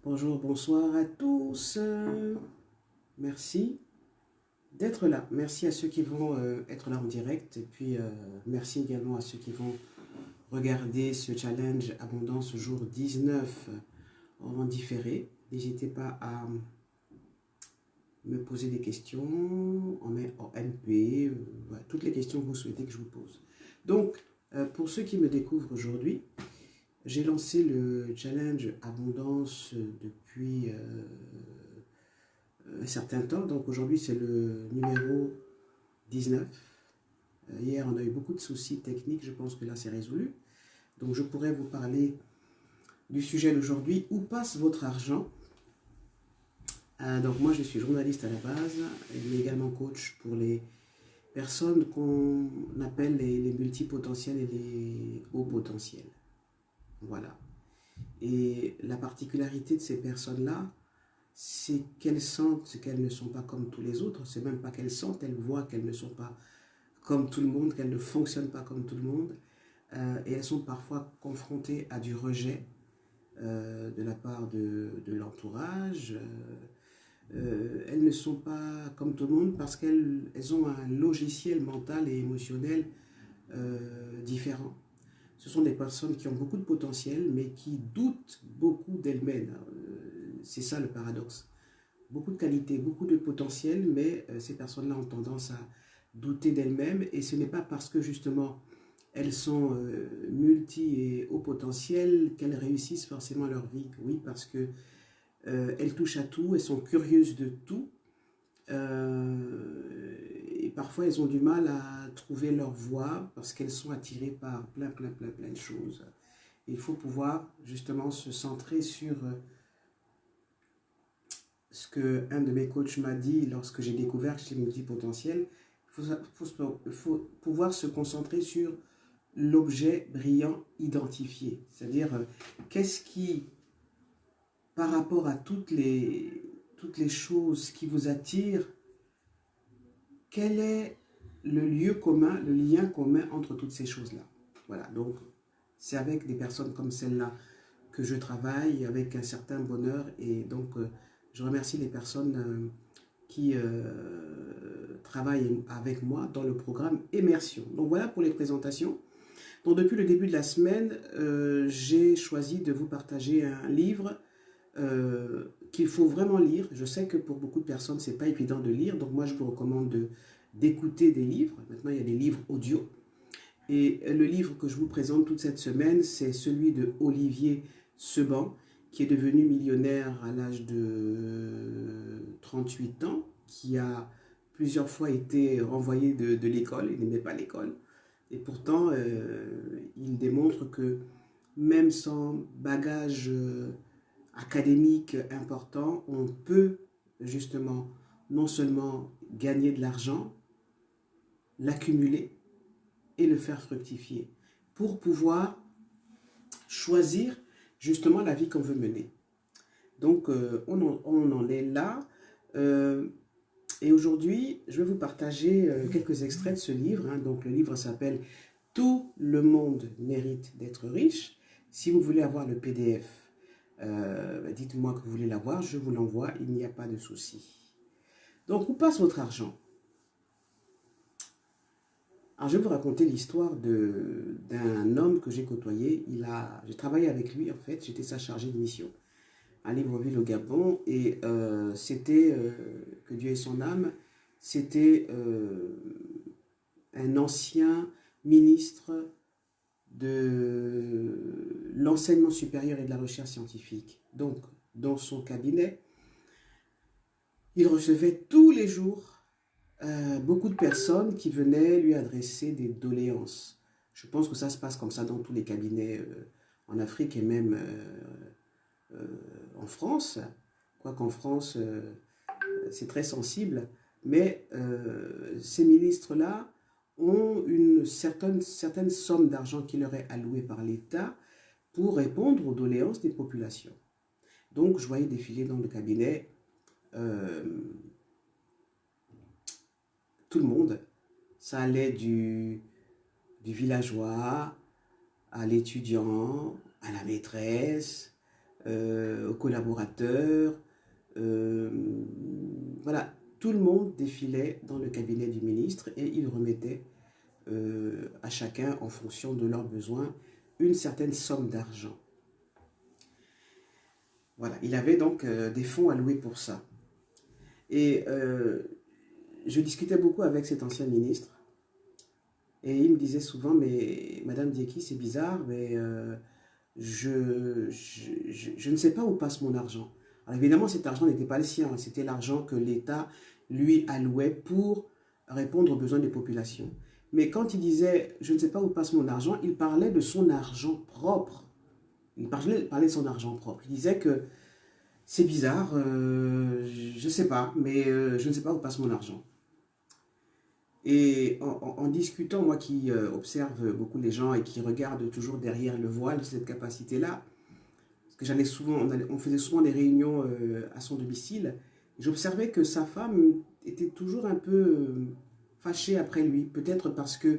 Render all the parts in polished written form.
Bonjour, bonsoir à tous. Merci d'être là. Merci à ceux qui vont être là en direct. Et puis, merci également à ceux qui vont regarder ce challenge Abondance jour 19 en différé. N'hésitez pas à me poser des questions en MP, voilà, toutes les questions que vous souhaitez que je vous pose. Donc, pour ceux qui me découvrent aujourd'hui, j'ai lancé le challenge Abondance depuis un certain temps. Donc aujourd'hui, c'est le numéro 19. Hier, on a eu beaucoup de soucis techniques. Je pense que là, c'est résolu. Donc je pourrais vous parler du sujet d'aujourd'hui. Où passe votre argent? Donc moi, je suis journaliste à la base, mais également coach pour les personnes qu'on appelle les multipotentiels et les hauts potentiels. Voilà. Et la particularité de ces personnes-là, c'est qu'elles sentent qu'elles ne sont pas comme tous les autres. C'est même pas qu'elles sentent, elles voient qu'elles ne sont pas comme tout le monde, qu'elles ne fonctionnent pas comme tout le monde. Et elles sont parfois confrontées à du rejet de la part de l'entourage. Elles ne sont pas comme tout le monde parce qu'elles ont un logiciel mental et émotionnel différent. Ce sont des personnes qui ont beaucoup de potentiel, mais qui doutent beaucoup d'elles-mêmes. C'est ça le paradoxe. Beaucoup de qualités, beaucoup de potentiel, mais ces personnes-là ont tendance à douter d'elles-mêmes. Et ce n'est pas parce que justement elles sont multi et haut potentiel qu'elles réussissent forcément leur vie. Oui, parce que elles touchent à tout, elles sont curieuses de tout. Et parfois elles ont du mal à trouver leur voie parce qu'elles sont attirées par plein de choses. Il faut pouvoir justement se centrer sur ce qu'un de mes coachs m'a dit lorsque j'ai découvert que j'étais multipotentiel. Il faut pouvoir se concentrer sur l'objet brillant identifié. C'est-à-dire, qu'est-ce qui, par rapport à toutes les choses qui vous attirent, quel est le lieu commun, le lien commun entre toutes ces choses-là? Voilà, donc c'est avec des personnes comme celle-là que je travaille avec un certain bonheur. Et donc, je remercie les personnes qui travaillent avec moi dans le programme Immersion. Donc voilà pour les présentations. Donc depuis le début de la semaine, j'ai choisi de vous partager un livre qu'il faut vraiment lire. Je sais que pour beaucoup de personnes, ce n'est pas évident de lire. Donc moi, je vous recommande d'écouter des livres. Maintenant, il y a des livres audio. Et le livre que je vous présente toute cette semaine, c'est celui de Olivier Seban, qui est devenu millionnaire à l'âge de 38 ans, qui a plusieurs fois été renvoyé de l'école, il n'aimait pas l'école. Et pourtant, il démontre que même sans bagage académique important, on peut justement non seulement gagner de l'argent, l'accumuler et le faire fructifier pour pouvoir choisir justement la vie qu'on veut mener. Donc, on en est là. Et aujourd'hui, je vais vous partager quelques extraits de ce livre. Donc, le livre s'appelle « Tout le monde mérite d'être riche ». Si vous voulez avoir le PDF, dites-moi que vous voulez l'avoir, je vous l'envoie, il n'y a pas de souci. Donc, où passe votre argent? Alors, je vais vous raconter l'histoire d'un homme que j'ai côtoyé. J'ai travaillé avec lui, en fait, j'étais sa chargée de mission à Libreville au Gabon. Et c'était, que Dieu ait son âme, c'était un ancien ministre de l'enseignement supérieur et de la recherche scientifique. Donc, dans son cabinet, il recevait tous les jours beaucoup de personnes qui venaient lui adresser des doléances. Je pense que ça se passe comme ça dans tous les cabinets en Afrique et même en France. Quoiqu'en France, c'est très sensible. Mais ces ministres-là ont une certaine somme d'argent qui leur est allouée par l'État pour répondre aux doléances des populations. Donc, je voyais défiler dans le cabinet tout le monde. Ça allait du villageois à l'étudiant, à la maîtresse, aux collaborateurs. Voilà, tout le monde défilait dans le cabinet du ministre et il remettait à chacun, en fonction de leurs besoins, une certaine somme d'argent. Voilà, il avait donc des fonds alloués pour ça. Et je discutais beaucoup avec cet ancien ministre et il me disait souvent, mais Madame Dieki, c'est bizarre, mais je ne sais pas où passe mon argent. Alors évidemment, cet argent n'était pas le sien, c'était l'argent que l'État lui allouait pour répondre aux besoins des populations. Mais quand il disait « je ne sais pas où passe mon argent », il parlait de son argent propre. Il parlait de son argent propre. Il disait que c'est bizarre, je ne sais pas, mais je ne sais pas où passe mon argent. Et en discutant, moi qui observe beaucoup les gens et qui regarde toujours derrière le voile, cette capacité-là, parce que j'allais souvent, on faisait souvent des réunions à son domicile, j'observais que sa femme était toujours un peu fâchée après lui, peut-être parce que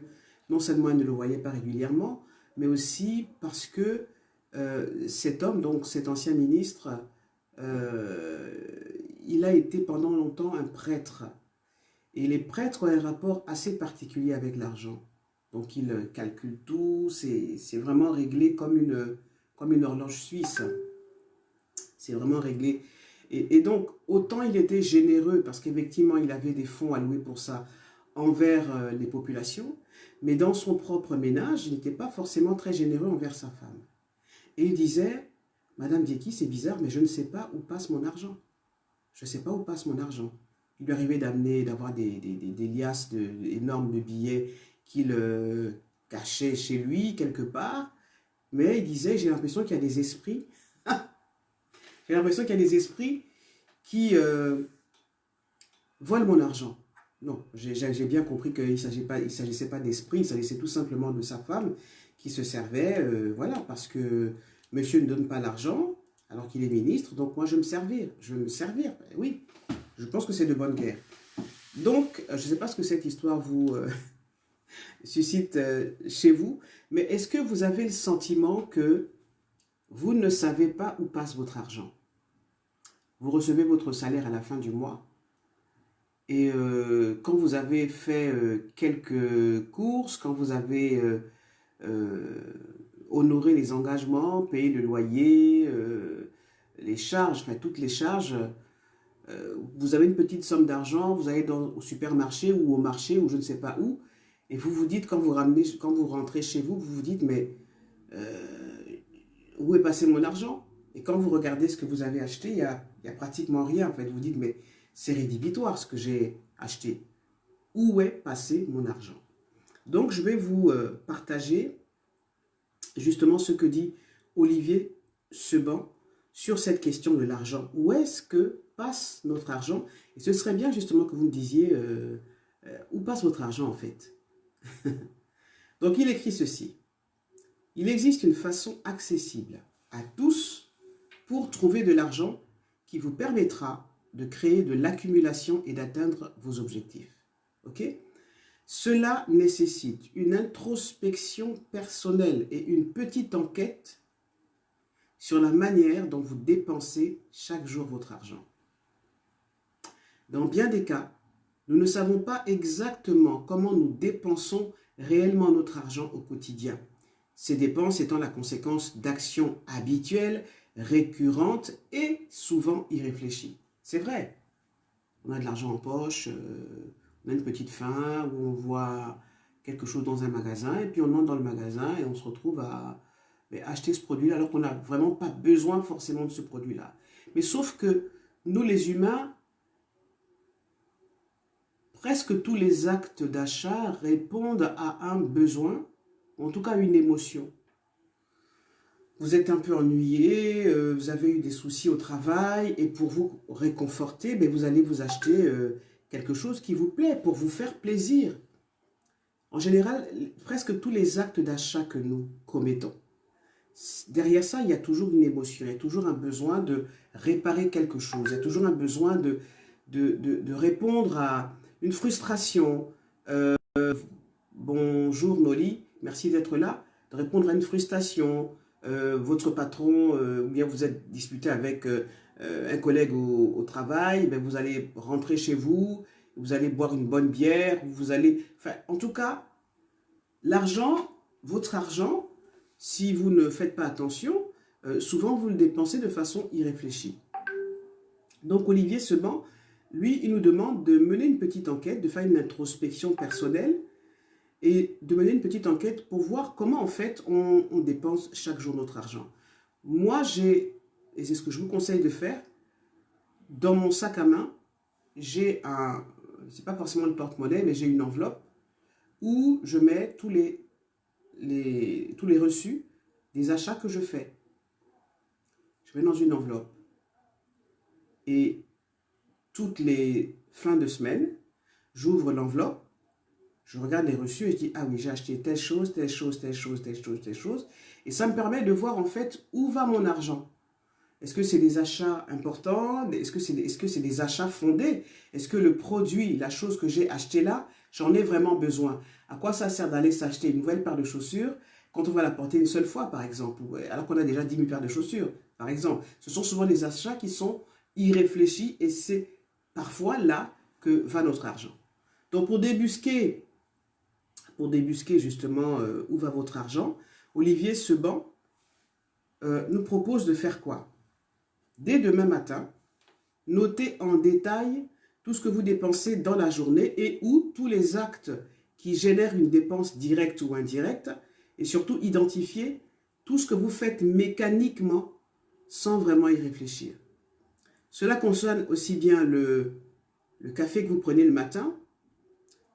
non seulement elle ne le voyait pas régulièrement, mais aussi parce que cet homme, donc cet ancien ministre, il a été pendant longtemps un prêtre. Et les prêtres ont un rapport assez particulier avec l'argent. Donc ils calculent tout, c'est vraiment réglé comme une horloge suisse. C'est vraiment réglé. Et donc, autant il était généreux, parce qu'effectivement, il avait des fonds alloués pour ça envers les populations, mais dans son propre ménage, il n'était pas forcément très généreux envers sa femme. Et il disait, Madame Dieki, c'est bizarre, mais je ne sais pas où passe mon argent. Je ne sais pas où passe mon argent. Il lui arrivait d'avoir des liasses énormes de billets qu'il cachait chez lui, quelque part. Mais il disait, j'ai l'impression qu'il y a des esprits. J'ai l'impression qu'il y a des esprits qui volent mon argent. Non, j'ai bien compris qu'il ne s'agissait pas d'esprit, il s'agissait tout simplement de sa femme qui se servait, voilà, parce que monsieur ne donne pas l'argent alors qu'il est ministre, donc moi je vais me servir, oui. Je pense que c'est de bonne guerre. Donc, je ne sais pas ce que cette histoire vous suscite chez vous, mais est-ce que vous avez le sentiment que vous ne savez pas où passe votre argent? Vous recevez votre salaire à la fin du mois et quand vous avez fait quelques courses, quand vous avez honoré les engagements, payé le loyer, les charges, enfin toutes les charges, vous avez une petite somme d'argent, vous allez au supermarché ou au marché ou je ne sais pas où, et vous vous dites, quand vous rentrez chez vous, vous vous dites, mais où est passé mon argent? Et quand vous regardez ce que vous avez acheté, il y a pratiquement rien. En fait, vous dites, mais c'est rédhibitoire ce que j'ai acheté. Où est passé mon argent? Donc, je vais vous partager justement ce que dit Olivier Seban sur cette question de l'argent. Où est-ce que passe notre argent? Et ce serait bien justement que vous me disiez où passe votre argent en fait. Donc il écrit ceci. Il existe une façon accessible à tous pour trouver de l'argent qui vous permettra de créer de l'accumulation et d'atteindre vos objectifs. Ok? Cela nécessite une introspection personnelle et une petite enquête sur la manière dont vous dépensez chaque jour votre argent. Dans bien des cas, nous ne savons pas exactement comment nous dépensons réellement notre argent au quotidien. Ces dépenses étant la conséquence d'actions habituelles, récurrentes et souvent irréfléchies. C'est vrai, on a de l'argent en poche, on a une petite faim, ou on voit quelque chose dans un magasin, et puis on entre dans le magasin et on se retrouve à acheter ce produit-là, alors qu'on n'a vraiment pas besoin forcément de ce produit-là. Mais sauf que nous les humains, presque tous les actes d'achat répondent à un besoin, ou en tout cas une émotion. Vous êtes un peu ennuyé, vous avez eu des soucis au travail, et pour vous réconforter, vous allez vous acheter quelque chose qui vous plaît, pour vous faire plaisir. En général, presque tous les actes d'achat que nous commettons, derrière ça, il y a toujours une émotion, il y a toujours un besoin de réparer quelque chose, il y a toujours un besoin de répondre à une frustration. Bonjour Noli, merci d'être là. De répondre à une frustration, votre patron, ou bien vous êtes disputé avec un collègue au travail, ben vous allez rentrer chez vous, vous allez boire une bonne bière, vous allez... Enfin, en tout cas, l'argent, votre argent, si vous ne faites pas attention, souvent vous le dépensez de façon irréfléchie. Donc Olivier Seban, lui, il nous demande de mener une petite enquête, de faire une introspection personnelle et de mener une petite enquête pour voir comment en fait on dépense chaque jour notre argent. Moi, et c'est ce que je vous conseille de faire, dans mon sac à main, j'ai c'est pas forcément le porte-monnaie, mais j'ai une enveloppe où je mets tous les reçus des achats que je fais. Je mets dans une enveloppe. Et toutes les fins de semaine, j'ouvre l'enveloppe, je regarde les reçus et je dis, ah oui, j'ai acheté telle chose, telle chose, telle chose, telle chose, telle chose. Et ça me permet de voir en fait où va mon argent. Est-ce que c'est des achats importants? Est-ce que c'est des achats fondés? Est-ce que le produit, la chose que j'ai acheté là, j'en ai vraiment besoin? À quoi ça sert d'aller s'acheter une nouvelle paire de chaussures quand on va la porter une seule fois, par exemple, alors qu'on a déjà 10 000 paires de chaussures, par exemple? Ce sont souvent des achats qui sont irréfléchis et c'est parfois là que va notre argent. Donc pour débusquer justement où va votre argent, Olivier Seban nous propose de faire quoi? Dès demain matin, notez en détail tout ce que vous dépensez dans la journée et ou tous les actes qui génèrent une dépense directe ou indirecte et surtout identifiez tout ce que vous faites mécaniquement sans vraiment y réfléchir. Cela concerne aussi bien le café que vous prenez le matin,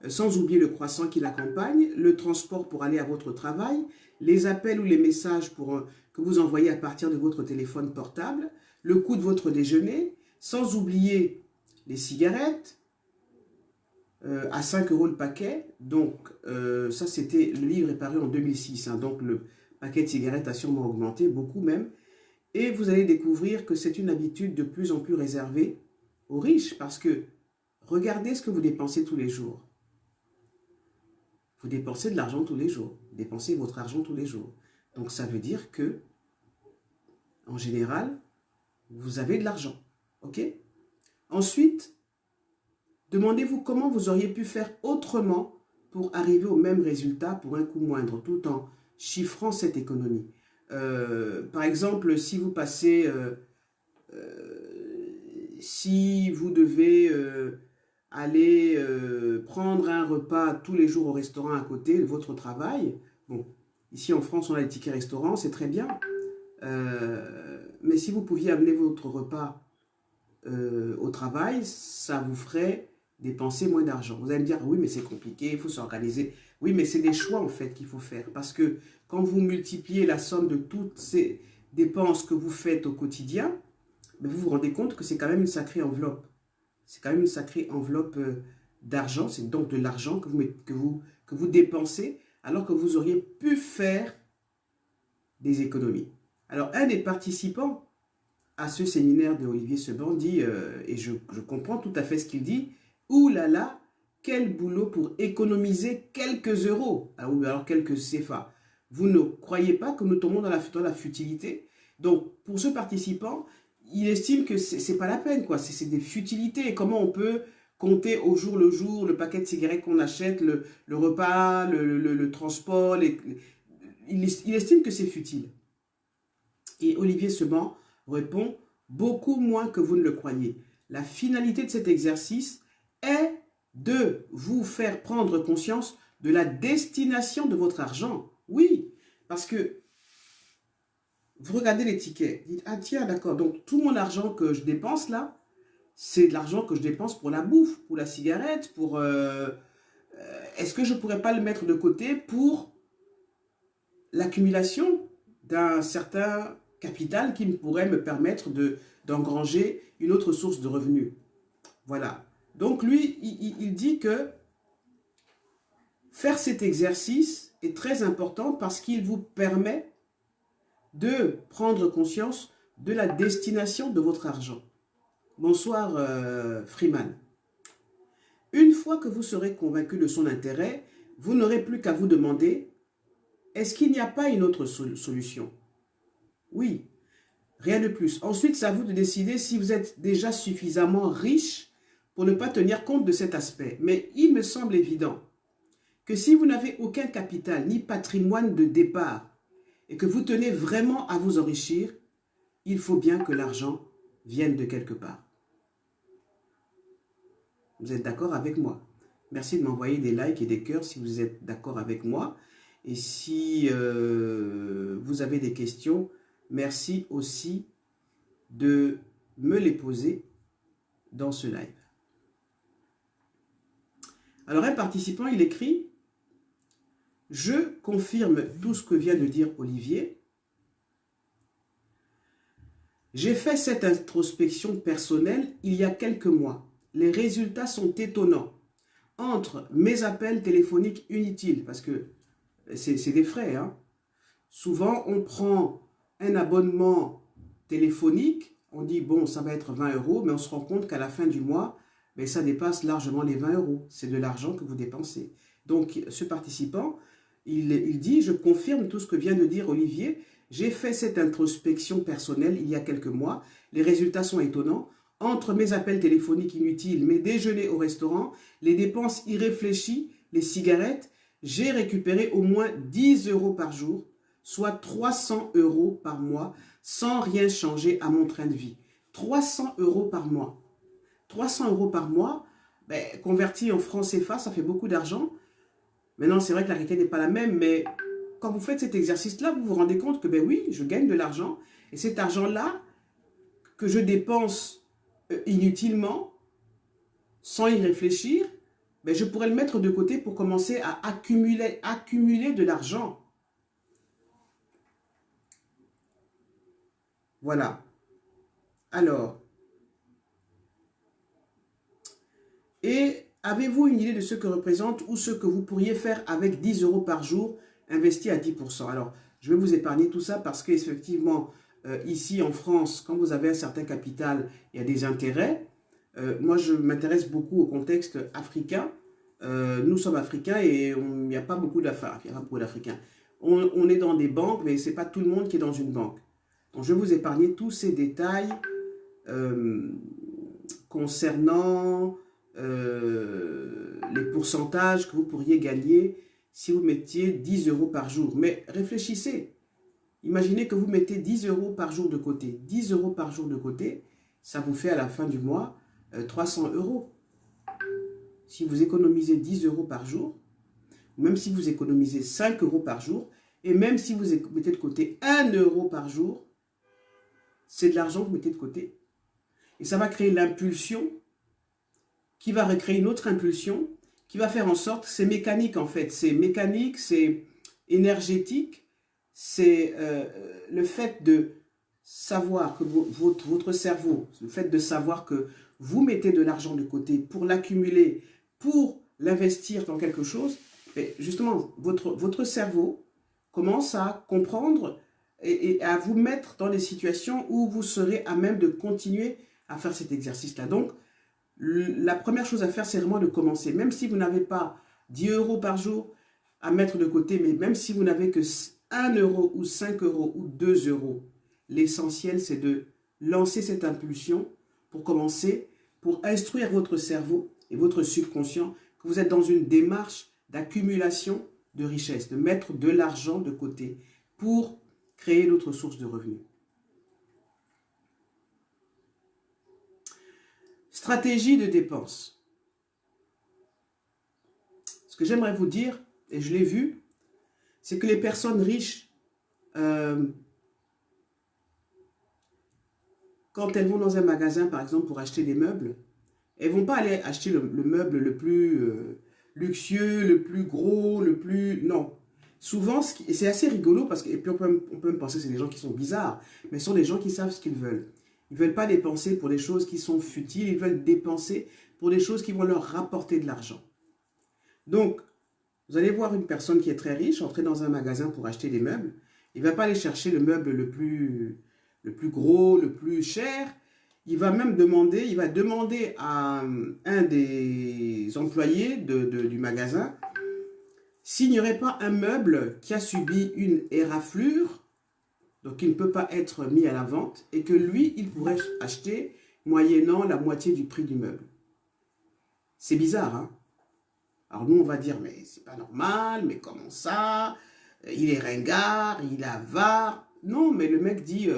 sans oublier le croissant qui l'accompagne, le transport pour aller à votre travail, les appels ou les messages que vous envoyez à partir de votre téléphone portable, le coût de votre déjeuner, sans oublier les cigarettes, à 5 € le paquet. Donc, ça c'était, le livre est paru en 2006, hein, donc le paquet de cigarettes a sûrement augmenté, beaucoup même. Et vous allez découvrir que c'est une habitude de plus en plus réservée aux riches, parce que regardez ce que vous dépensez tous les jours. Vous dépensez de l'argent tous les jours, vous dépensez votre argent tous les jours. Donc ça veut dire que, en général, vous avez de l'argent, ok? Ensuite, demandez-vous comment vous auriez pu faire autrement pour arriver au même résultat pour un coût moindre, tout en chiffrant cette économie. Par exemple, si vous passez, si vous devez aller prendre un repas tous les jours au restaurant à côté de votre travail, bon, ici en France on a les tickets restaurants, c'est très bien, mais si vous pouviez amener votre repas au travail, ça vous ferait dépenser moins d'argent. Vous allez me dire, oui, mais c'est compliqué, il faut s'organiser. Oui, mais c'est des choix, en fait, qu'il faut faire. Parce que quand vous multipliez la somme de toutes ces dépenses que vous faites au quotidien, ben vous vous rendez compte que c'est quand même une sacrée enveloppe. C'est quand même une sacrée enveloppe d'argent. C'est donc de l'argent que vous dépensez, alors que vous auriez pu faire des économies. Alors, un des participants à ce séminaire de Olivier Seban dit, et je comprends tout à fait ce qu'il dit, ouh là là, quel boulot pour économiser quelques euros, alors quelques CFA. Vous ne croyez pas que nous tombons dans la futilité? Donc, pour ce participant, il estime que c'est pas la peine, quoi. C'est des futilités. Comment on peut compter au jour le jour le paquet de cigarettes qu'on achète, le repas, le transport. Il estime que c'est futile. Et Olivier Seban répond beaucoup moins que vous ne le croyez. La finalité de cet exercice est de vous faire prendre conscience de la destination de votre argent. Oui, parce que vous regardez les tickets, dites, ah tiens, d'accord, donc tout mon argent que je dépense là, c'est de l'argent que je dépense pour la bouffe, pour la cigarette, pour... est-ce que je ne pourrais pas le mettre de côté pour l'accumulation d'un certain capital qui pourrait me permettre d'engranger une autre source de revenus? Voilà. Donc lui, il dit que faire cet exercice est très important parce qu'il vous permet de prendre conscience de la destination de votre argent. Bonsoir Freeman. Une fois que vous serez convaincu de son intérêt, vous n'aurez plus qu'à vous demander, est-ce qu'il n'y a pas une autre solution? Oui, rien de plus. Ensuite, c'est à vous de décider si vous êtes déjà suffisamment riche pour ne pas tenir compte de cet aspect. Mais il me semble évident que si vous n'avez aucun capital ni patrimoine de départ et que vous tenez vraiment à vous enrichir, il faut bien que l'argent vienne de quelque part. Vous êtes d'accord avec moi? Merci de m'envoyer des likes et des cœurs si vous êtes d'accord avec moi. Et si vous avez des questions, merci aussi de me les poser dans ce live. Alors un participant, il écrit: je confirme tout ce que vient de dire Olivier. J'ai fait cette introspection personnelle il y a quelques mois. Les résultats sont étonnants. Entre mes appels téléphoniques inutiles, parce que c'est des frais, hein. Souvent, on prend un abonnement téléphonique, on dit, bon, ça va être 20 €, mais on se rend compte qu'à la fin du mois, ben, ça dépasse largement les 20 €. C'est de l'argent que vous dépensez. Donc, ce participant, il dit, je confirme tout ce que vient de dire Olivier. J'ai fait cette introspection personnelle il y a quelques mois. Les résultats sont étonnants. Entre mes appels téléphoniques inutiles, mes déjeuners au restaurant, les dépenses irréfléchies, les cigarettes, j'ai récupéré au moins 10 € par jour, soit 300 € par mois, sans rien changer à mon train de vie. 300 € par mois. 300 € par mois, ben, converti en francs CFA, ça fait beaucoup d'argent. Maintenant, c'est vrai que la réalité n'est pas la même, mais quand vous faites cet exercice-là, vous vous rendez compte que, ben oui, je gagne de l'argent. Et cet argent-là, que je dépense inutilement, sans y réfléchir, ben je pourrais le mettre de côté pour commencer à accumuler de l'argent. Voilà. Alors, et avez-vous une idée de ce que représente ou ce que vous pourriez faire avec 10 € par jour investi à 10%? Alors, je vais vous épargner tout ça parce qu'effectivement, ici en France, quand vous avez un certain capital, il y a des intérêts. Moi, je m'intéresse beaucoup au contexte africain. Nous sommes africains et il n'y a pas beaucoup d'affaires. Il n'y a pas beaucoup d'Africains. On est dans des banques, mais ce n'est pas tout le monde qui est dans une banque. Donc, je vais vous épargner tous ces détails concernant les pourcentages que vous pourriez gagner si vous mettiez 10 € par jour. Mais réfléchissez. Imaginez que vous mettez 10 € par jour de côté. 10 € par jour de côté, ça vous fait à la fin du mois 300 €. Si vous économisez 10 € par jour, même si vous économisez 5 € par jour, et même si vous mettez de côté 1 € par jour, c'est de l'argent que vous mettez de côté. Et ça va créer l'impulsion qui va recréer une autre impulsion qui va faire en sorte, c'est mécanique en fait, c'est mécanique, c'est énergétique, c'est le fait de savoir que votre cerveau, le fait de savoir que vous mettez de l'argent de côté pour l'accumuler, pour l'investir dans quelque chose, et justement, votre cerveau commence à comprendre et à vous mettre dans des situations où vous serez à même de continuer à faire cet exercice-là. Donc, la première chose à faire, c'est vraiment de commencer. Même si vous n'avez pas 10 € par jour à mettre de côté, mais même si vous n'avez que 1 € ou 5 € ou 2 €, l'essentiel, c'est de lancer cette impulsion pour commencer, pour instruire votre cerveau et votre subconscient que vous êtes dans une démarche d'accumulation de richesse, de mettre de l'argent de côté pour créer d'autres sources de revenus. Stratégie de dépense. Ce que j'aimerais vous dire, et je l'ai vu, c'est que les personnes riches, quand elles vont dans un magasin, par exemple, pour acheter des meubles, elles ne vont pas aller acheter le meuble le plus luxueux, le plus gros, le plus... Non. Souvent, c'est assez rigolo, parce que, et puis on peut même penser que c'est des gens qui sont bizarres, mais ce sont des gens qui savent ce qu'ils veulent. Ils ne veulent pas dépenser pour des choses qui sont futiles, ils veulent dépenser pour des choses qui vont leur rapporter de l'argent. Donc, vous allez voir une personne qui est très riche entrer dans un magasin pour acheter des meubles. Il ne va pas aller chercher le meuble le plus gros, le plus cher. Il va même demander, il va demander à un des employés du magasin s'il n'y aurait pas un meuble qui a subi une éraflure. donc il ne peut pas être mis à la vente, et que lui, il pourrait acheter moyennant la moitié du prix du meuble. C'est bizarre, hein? Alors nous, on va dire, mais c'est pas normal, mais comment ça? Il est ringard, il est avare. Non, mais le mec dit,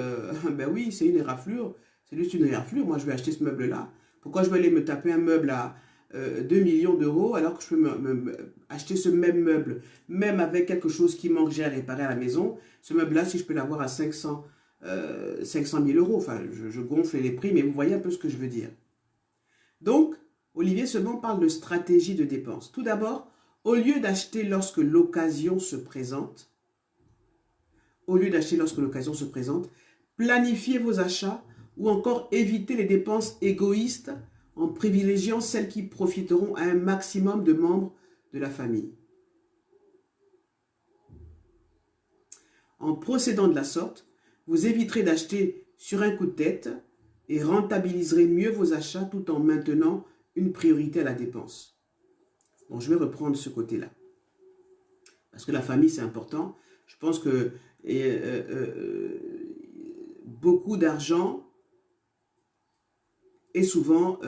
ben oui, c'est une éraflure, c'est juste une éraflure, moi je vais acheter ce meuble-là. Pourquoi je vais aller me taper un meuble à 2 millions d'euros alors que je peux acheter ce même meuble, même avec quelque chose qui manque, j'ai à réparer à la maison, ce meuble-là, si je peux l'avoir à 500 000 euros, enfin, je gonfle les prix, mais vous voyez un peu ce que je veux dire. Donc, Olivier Seban parle de stratégie de dépense. Tout d'abord, au lieu d'acheter lorsque l'occasion se présente, planifiez vos achats ou encore évitez les dépenses égoïstes en privilégiant celles qui profiteront à un maximum de membres de la famille. En procédant de la sorte, vous éviterez d'acheter sur un coup de tête et rentabiliserez mieux vos achats tout en maintenant une priorité à la dépense. Bon, je vais reprendre ce côté-là. Parce que la famille, c'est important. Je pense que beaucoup d'argent est souvent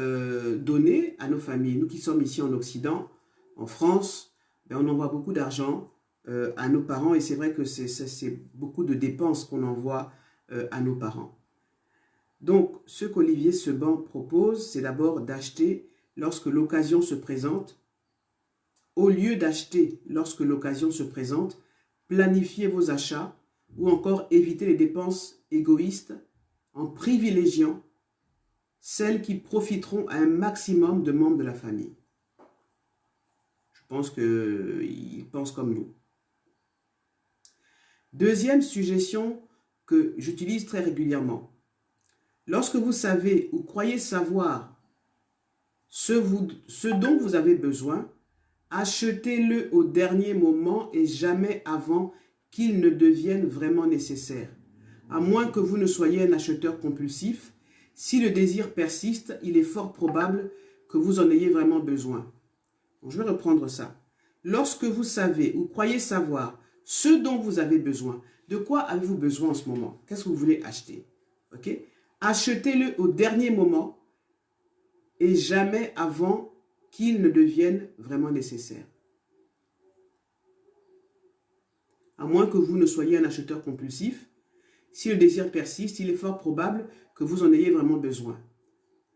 donné à nos familles. Nous qui sommes ici en Occident, en France, ben on envoie beaucoup d'argent à nos parents et c'est vrai que c'est beaucoup de dépenses qu'on envoie à nos parents. Donc, ce qu'Olivier Seban propose, c'est d'abord d'acheter lorsque l'occasion se présente. Au lieu d'acheter lorsque l'occasion se présente, planifiez vos achats ou encore évitez les dépenses égoïstes en privilégiant celles qui profiteront à un maximum de membres de la famille. Je pense qu'ils pensent comme nous. Deuxième suggestion que j'utilise très régulièrement. Lorsque vous savez ou croyez savoir ce dont vous avez besoin, achetez-le au dernier moment et jamais avant qu'il ne devienne vraiment nécessaire. À moins que vous ne soyez un acheteur compulsif, si le désir persiste, il est fort probable que vous en ayez vraiment besoin. Donc, je vais reprendre ça. Lorsque vous savez ou croyez savoir ce dont vous avez besoin, de quoi avez-vous besoin en ce moment? Qu'est-ce que vous voulez acheter? Ok? Achetez-le au dernier moment et jamais avant qu'il ne devienne vraiment nécessaire. À moins que vous ne soyez un acheteur compulsif, si le désir persiste, il est fort probable que vous en ayez vraiment besoin.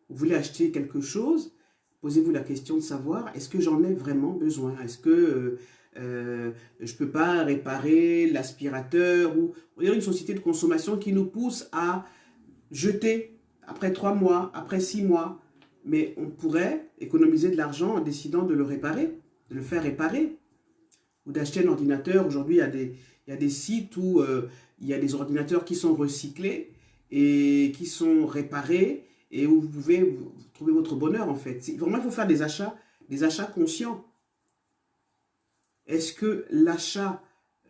Vous voulez acheter quelque chose, posez-vous la question de savoir, est-ce que j'en ai vraiment besoin? Est-ce que je ne peux pas réparer l'aspirateur? Ou on dirait une société de consommation qui nous pousse à jeter après 3 mois, après 6 mois. Mais on pourrait économiser de l'argent en décidant de le réparer, de le faire réparer. Ou d'acheter un ordinateur. Aujourd'hui, il y a des sites où il y a des ordinateurs qui sont recyclés et qui sont réparés et où vous pouvez trouver votre bonheur en fait. Vraiment, il faut faire des achats conscients. Est-ce que l'achat,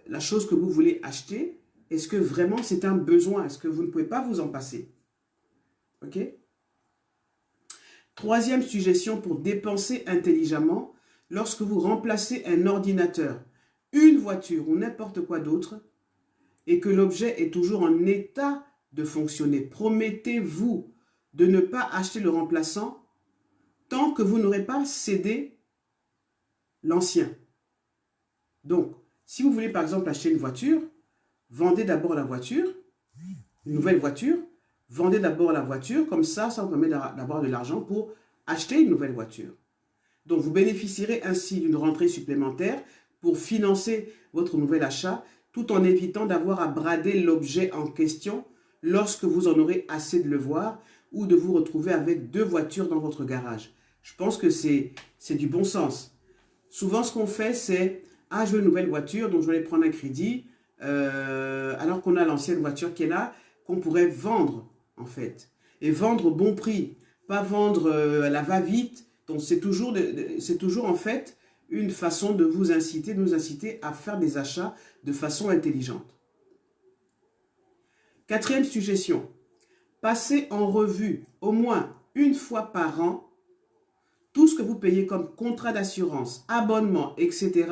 la chose que vous voulez acheter, est-ce que vraiment c'est un besoin? Est-ce que vous ne pouvez pas vous en passer? Ok? Troisième suggestion pour dépenser intelligemment, lorsque vous remplacez un ordinateur, une voiture ou n'importe quoi d'autre, et que l'objet est toujours en état de fonctionner, promettez-vous de ne pas acheter le remplaçant tant que vous n'aurez pas cédé l'ancien. Donc, si vous voulez par exemple acheter une voiture, vendez d'abord la voiture, une nouvelle voiture, vendez d'abord la voiture, comme ça vous permet d'avoir de l'argent pour acheter une nouvelle voiture. Donc, vous bénéficierez ainsi d'une rentrée supplémentaire pour financer votre nouvel achat, tout en évitant d'avoir à brader l'objet en question lorsque vous en aurez assez de le voir ou de vous retrouver avec 2 voitures dans votre garage. Je pense que c'est du bon sens. Souvent, ce qu'on fait, c'est « Ah, je veux une nouvelle voiture, donc je vais aller prendre un crédit, alors qu'on a l'ancienne voiture qui est là, qu'on pourrait vendre, en fait. Et vendre au bon prix, pas vendre à la va-vite. Donc, c'est toujours en fait une façon de vous inciter, de nous inciter à faire des achats de façon intelligente. Quatrième suggestion, passez en revue au moins une fois par an tout ce que vous payez comme contrat d'assurance, abonnement, etc.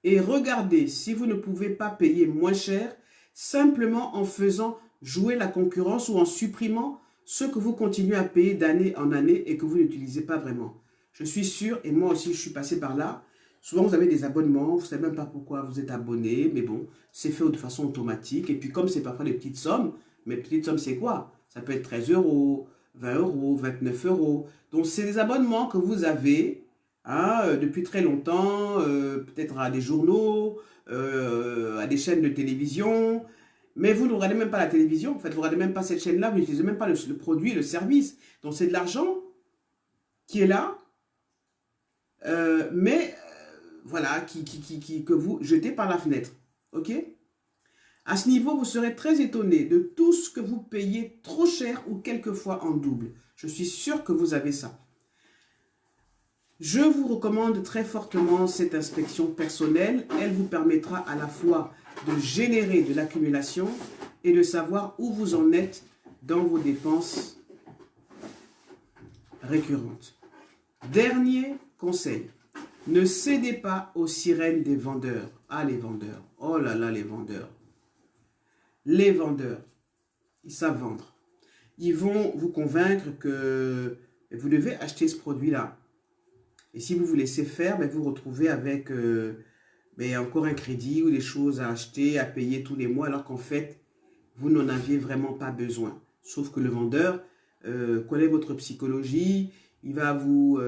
et regardez si vous ne pouvez pas payer moins cher simplement en faisant jouer la concurrence ou en supprimant ce que vous continuez à payer d'année en année et que vous n'utilisez pas vraiment. Je suis sûr, et moi aussi je suis passé par là, souvent vous avez des abonnements, vous ne savez même pas pourquoi vous êtes abonné, mais bon, c'est fait de façon automatique. Et puis comme c'est parfois des petites sommes, mais petites sommes c'est quoi? Ça peut être 13 euros, 20 euros, 29 euros. Donc c'est des abonnements que vous avez depuis très longtemps, peut-être à des journaux, à des chaînes de télévision, mais vous ne regardez même pas la télévision, en fait, vous ne regardez même pas cette chaîne-là, vous n'utilisez même pas le produit, le service. Donc c'est de l'argent qui est là, voilà, que vous jetez par la fenêtre. Ok? À ce niveau, vous serez très étonné de tout ce que vous payez trop cher ou quelquefois en double. Je suis sûr que vous avez ça. Je vous recommande très fortement cette inspection personnelle. Elle vous permettra à la fois de générer de l'accumulation et de savoir où vous en êtes dans vos dépenses récurrentes. Dernier conseil, ne cédez pas aux sirènes des vendeurs. Ah, les vendeurs. Oh là là, les vendeurs. Les vendeurs, ils savent vendre. Ils vont vous convaincre que vous devez acheter ce produit-là. Et si vous vous laissez faire, vous vous retrouvez avec encore un crédit ou des choses à acheter, à payer tous les mois, alors qu'en fait, vous n'en aviez vraiment pas besoin. Sauf que le vendeur connaît votre psychologie, il va vous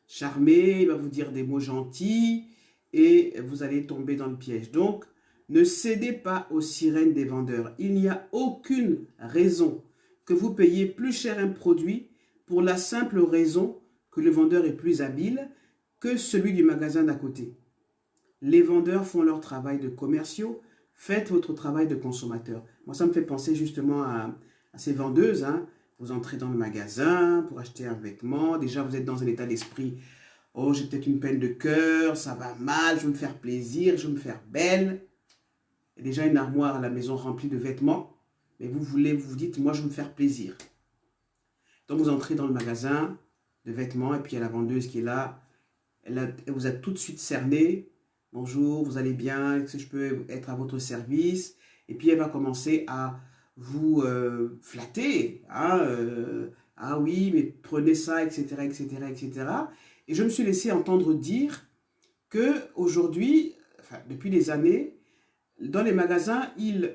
charmer, il va vous dire des mots gentils et vous allez tomber dans le piège. Donc, ne cédez pas aux sirènes des vendeurs. Il n'y a aucune raison que vous payiez plus cher un produit pour la simple raison que le vendeur est plus habile que celui du magasin d'à côté. Les vendeurs font leur travail de commerciaux, faites votre travail de consommateur. Moi, ça me fait penser justement à ces vendeuses. Vous entrez dans le magasin pour acheter un vêtement. Déjà, vous êtes dans un état d'esprit. Oh, j'ai peut-être une peine de cœur, ça va mal, je veux me faire plaisir, je veux me faire belle. Il y a déjà une armoire à la maison remplie de vêtements. Mais vous vous dites, moi, je veux me faire plaisir. Donc, vous entrez dans le magasin de vêtements et puis il y a la vendeuse qui est là. Elle vous a tout de suite cerné. Bonjour, vous allez bien? Est-ce que je peux être à votre service? Et puis elle va commencer à vous flatter. Ah oui, mais prenez ça, etc., etc., etc. Et je me suis laissé entendre dire que aujourd'hui, depuis des années, dans les magasins, ils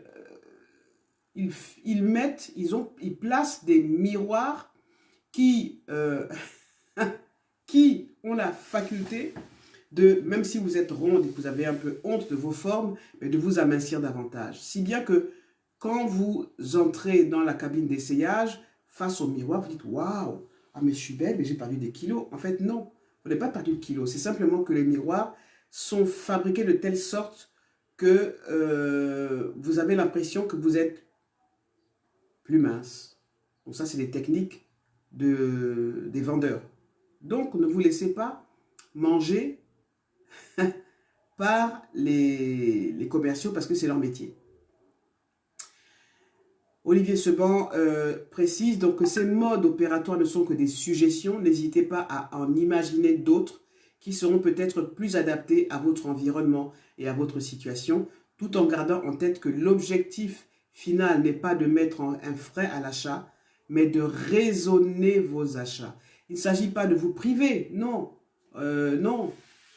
placent des miroirs qui qui ont la faculté de, même si vous êtes ronde et que vous avez un peu honte de vos formes, mais de vous amincir davantage. Si bien que quand vous entrez dans la cabine d'essayage, face au miroir, vous dites « Waouh, ah mais je suis belle, mais j'ai perdu des kilos. » En fait, non, vous n'avez pas perdu de kilos. C'est simplement que les miroirs sont fabriqués de telle sorte que vous avez l'impression que vous êtes plus mince. Donc ça, c'est des techniques des vendeurs. Donc, ne vous laissez pas manger par les commerciaux parce que c'est leur métier. Olivier Seban précise donc que ces modes opératoires ne sont que des suggestions. N'hésitez pas à en imaginer d'autres qui seront peut-être plus adaptés à votre environnement et à votre situation, tout en gardant en tête que l'objectif final n'est pas de mettre un frein à l'achat, mais de raisonner vos achats. Il ne s'agit pas de vous priver, non, non.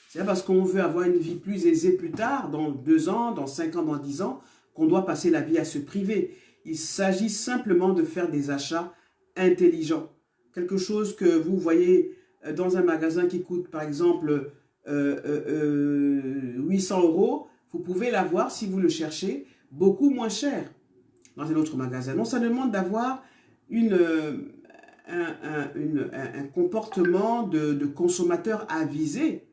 C'est pas parce qu'on veut avoir une vie plus aisée plus tard, dans 2 ans, dans 5 ans, dans 10 ans, qu'on doit passer la vie à se priver. Il s'agit simplement de faire des achats intelligents. Quelque chose que vous voyez dans un magasin qui coûte par exemple 800 €, vous pouvez l'avoir si vous le cherchez beaucoup moins cher dans un autre magasin. Donc ça demande d'avoir un comportement de consommateur avisé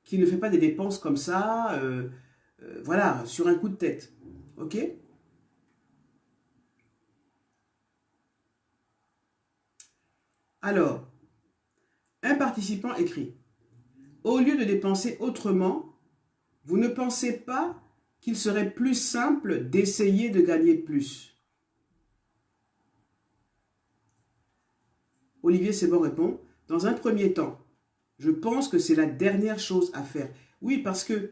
qui ne fait pas des dépenses comme ça, voilà, sur un coup de tête. Ok? Alors, un participant écrit: au lieu de dépenser autrement, vous ne pensez pas qu'il serait plus simple d'essayer de gagner plus? Olivier Seban répond: dans un premier temps, je pense que c'est la dernière chose à faire. Oui, parce que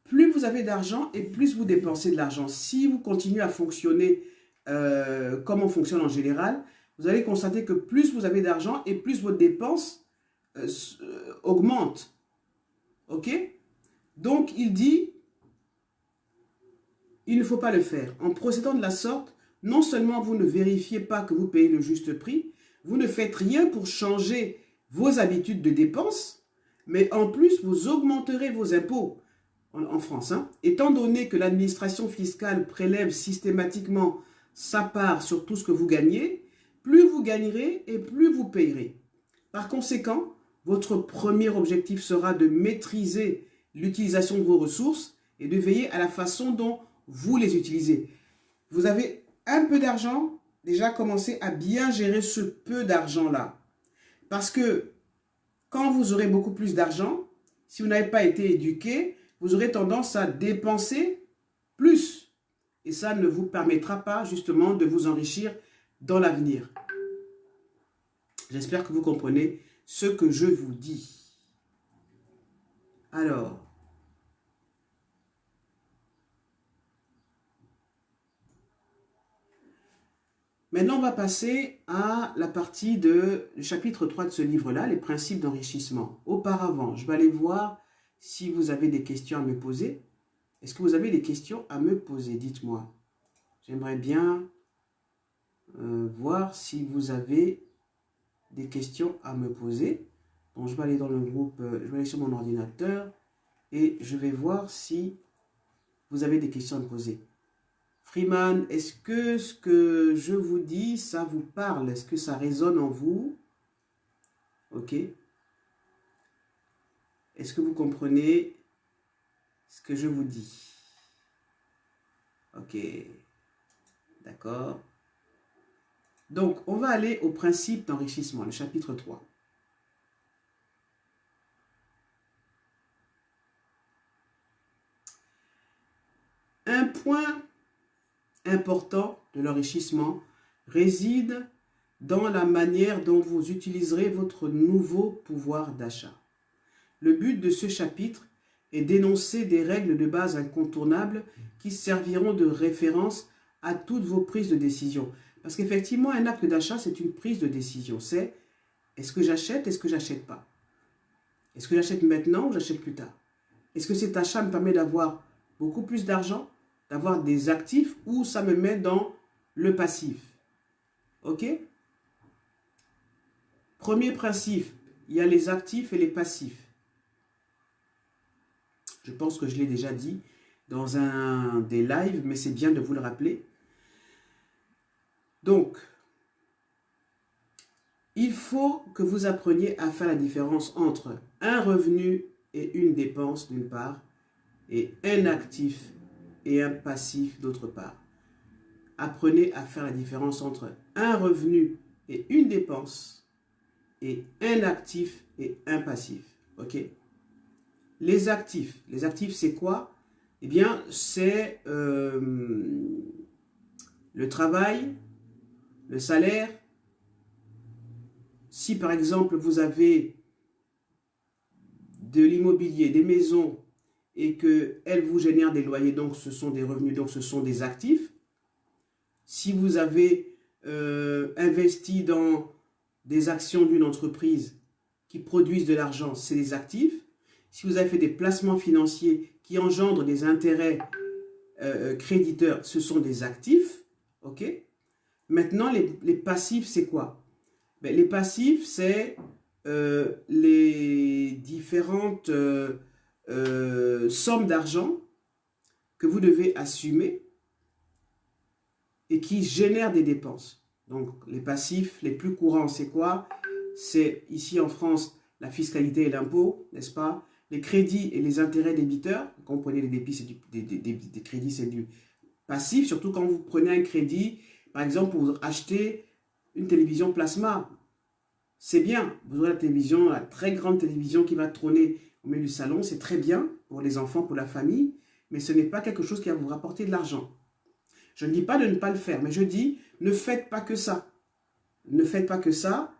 plus vous avez d'argent et plus vous dépensez de l'argent. Si vous continuez à fonctionner comme on fonctionne en général, vous allez constater que plus vous avez d'argent et plus vos dépenses augmentent. Ok? Donc, il dit, il ne faut pas le faire. En procédant de la sorte, non seulement vous ne vérifiez pas que vous payez le juste prix, vous ne faites rien pour changer vos habitudes de dépenses, mais en plus, vous augmenterez vos impôts en France. Étant donné que l'administration fiscale prélève systématiquement sa part sur tout ce que vous gagnez, plus vous gagnerez et plus vous payerez. Par conséquent, votre premier objectif sera de maîtriser l'utilisation de vos ressources et de veiller à la façon dont vous les utilisez. Vous avez un peu d'argent, déjà commencez à bien gérer ce peu d'argent-là. Parce que quand vous aurez beaucoup plus d'argent, si vous n'avez pas été éduqué, vous aurez tendance à dépenser plus. Et ça ne vous permettra pas justement de vous enrichir dans l'avenir. J'espère que vous comprenez ce que je vous dis. Alors, maintenant on va passer à la partie du chapitre 3 de ce livre-là, les principes d'enrichissement. Auparavant, je vais aller voir si vous avez des questions à me poser. Est-ce que vous avez des questions à me poser? Dites-moi. J'aimerais bien voir si vous avez des questions à me poser. Donc, je vais aller dans le groupe, je vais aller sur mon ordinateur et je vais voir si vous avez des questions à me poser. Freeman, est-ce que ce que je vous dis, ça vous parle? Est-ce que ça résonne en vous? Ok. Est-ce que vous comprenez ce que je vous dis? Ok. D'accord. Donc, on va aller au principe d'enrichissement, le chapitre 3. Un point important de l'enrichissement réside dans la manière dont vous utiliserez votre nouveau pouvoir d'achat. Le but de ce chapitre est d'énoncer des règles de base incontournables qui serviront de référence à toutes vos prises de décision. Parce qu'effectivement, un acte d'achat, c'est une prise de décision. C'est est-ce que j'achète, est-ce que j'achète pas? Est-ce que j'achète maintenant ou j'achète plus tard? Est-ce que cet achat me permet d'avoir beaucoup plus d'argent, d'avoir des actifs ou ça me met dans le passif? Ok? Premier principe, il y a les actifs et les passifs. Je pense que je l'ai déjà dit dans un des lives, mais c'est bien de vous le rappeler. Donc, il faut que vous appreniez à faire la différence entre un revenu et une dépense d'une part, et un actif et un passif d'autre part. Apprenez à faire la différence entre un revenu et une dépense, et un actif et un passif. Ok? Les actifs c'est quoi? Eh bien, c'est le travail, le salaire. Si par exemple vous avez de l'immobilier, des maisons, et qu'elles vous génèrent des loyers, donc ce sont des revenus, donc ce sont des actifs. Si vous avez investi dans des actions d'une entreprise qui produisent de l'argent, c'est des actifs. Si vous avez fait des placements financiers qui engendrent des intérêts créditeurs, ce sont des actifs. Ok? Maintenant, les passifs, c'est quoi? Ben, les passifs, c'est les différentes sommes d'argent que vous devez assumer et qui génèrent des dépenses. Donc, les passifs les plus courants, c'est quoi? C'est ici en France, la fiscalité et l'impôt, n'est-ce pas? Les crédits et les intérêts débiteurs. Vous comprenez, les débits, c'est des crédits, c'est du passif, surtout quand vous prenez un crédit, par exemple, pour acheter une télévision plasma. C'est bien, vous aurez la télévision, la très grande télévision qui va trôner au milieu du salon, c'est très bien pour les enfants, pour la famille, mais ce n'est pas quelque chose qui va vous rapporter de l'argent. Je ne dis pas de ne pas le faire, mais je dis, ne faites pas que ça. Ne faites pas que ça.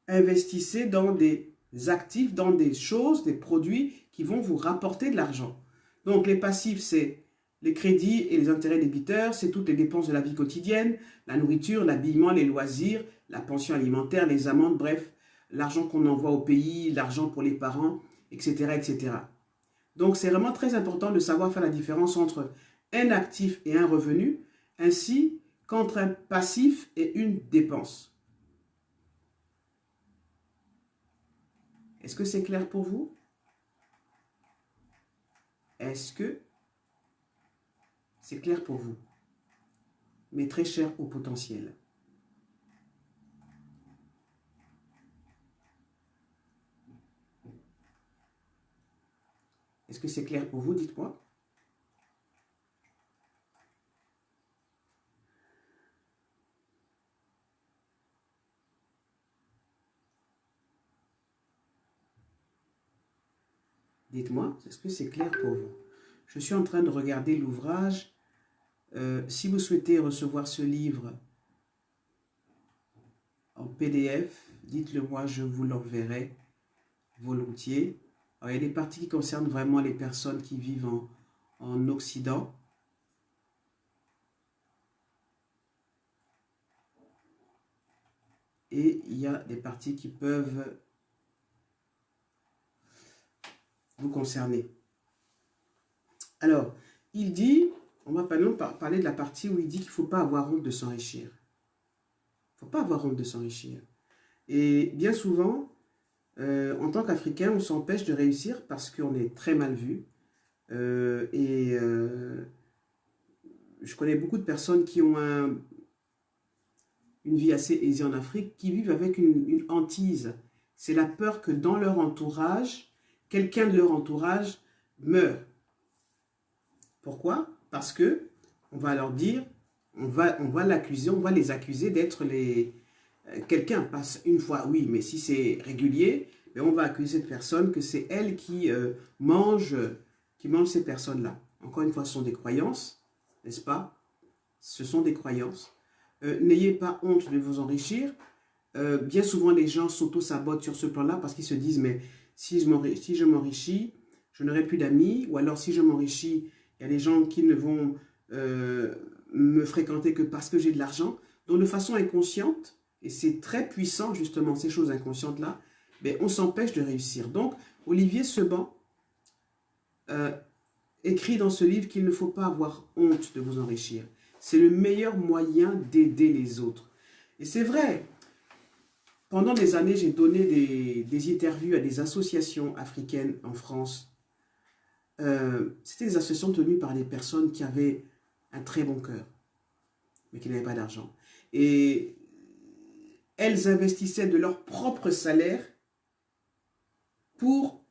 Investissez dans des actifs, dans des choses, des produits qui vont vous rapporter de l'argent. Donc, les passifs, c'est les crédits et les intérêts débiteurs, c'est toutes les dépenses de la vie quotidienne, la nourriture, l'habillement, les loisirs, la pension alimentaire, les amendes, bref, l'argent qu'on envoie au pays, l'argent pour les parents, etc., etc. Donc, c'est vraiment très important de savoir faire la différence entre un actif et un revenu, ainsi qu'entre un passif et une dépense. Est-ce que c'est clair pour vous? Est-ce que c'est clair pour vous? Mais très cher au potentiel. Est-ce que c'est clair pour vous? Dites-moi. Dites-moi, est-ce que c'est clair pour vous? Je suis en train de regarder l'ouvrage. Si vous souhaitez recevoir ce livre en PDF, dites-le moi, je vous l'enverrai volontiers. Alors, il y a des parties qui concernent vraiment les personnes qui vivent en Occident. Et il y a des parties qui peuvent vous concerner. Alors, il dit, on va parler de la partie où il dit qu'il ne faut pas avoir honte de s'enrichir. Il ne faut pas avoir honte de s'enrichir. Et bien souvent, en tant qu'Africain, on s'empêche de réussir parce qu'on est très mal vu. Je connais beaucoup de personnes qui ont une vie assez aisée en Afrique, qui vivent avec une hantise. C'est la peur que dans leur entourage, quelqu'un de leur entourage meure. Pourquoi? Parce que on va leur dire, on va l'accuser, on va les accuser d'être quelqu'un passe une fois, oui, mais si c'est régulier, mais on va accuser cette personne que c'est elle qui mange ces personnes-là. Encore une fois, ce sont des croyances, n'est-ce pas? Ce sont des croyances. N'ayez pas honte de vous enrichir. Bien souvent, les gens s'auto-sabotent sur ce plan-là parce qu'ils se disent, mais si je m'enrichis, je n'aurai plus d'amis, ou alors si je m'enrichis, il y a des gens qui ne vont me fréquenter que parce que j'ai de l'argent. Donc, de façon inconsciente, et c'est très puissant justement, ces choses inconscientes-là, ben, on s'empêche de réussir. Donc, Olivier Seban écrit dans ce livre qu'il ne faut pas avoir honte de vous enrichir. C'est le meilleur moyen d'aider les autres. Et c'est vrai, pendant des années, j'ai donné des interviews à des associations africaines en France. C'était des associations tenues par des personnes qui avaient un très bon cœur, mais qui n'avaient pas d'argent. Et elles investissaient de leur propre salaire pour